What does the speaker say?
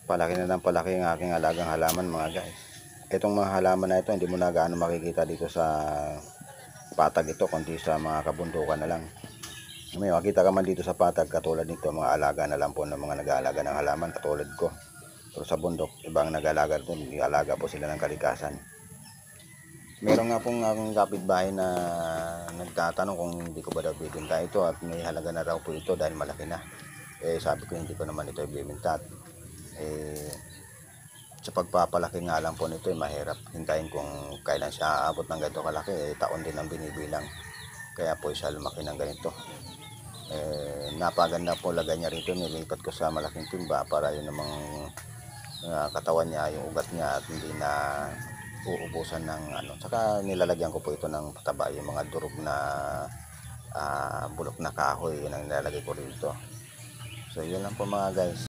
Palaki na ng palaki ang aking alagang halaman mga guys. Itong mga halaman na ito hindi mo na gaano makikita dito sa patag ito, kundi sa mga kabundukan na lang. May makita ka man dito sa patag katulad nito, mga alaga na lang po ng mga nag-aalaga ng halaman katulad ko. Pero sa bundok, ibang nag-aalaga doon, nag-aalaga po sila ng kalikasan. Meron nga pong akong kapitbahay na nagtatanong kung hindi ko ba daw bibinta ito at may halaga na raw po ito dahil malaki na. Sabi ko hindi ko naman ito ibibinta. Sa pagpapalaki nga lang po nito mahirap hintayin kung kailan siya aabot ng ganito kalaki. Taon din ang binibilang. Kaya po siya lumaki ng ganito. Napaganda po lagay niya rito, nilipat ko sa malaking timba para yun namang katawan niya, yung ugat niya at hindi na uubusan ng saka nilalagyan ko po ito ng pataba, yung mga durog na bulok na kahoy, yun ang nilalagay ko rito. So yun lang po mga guys.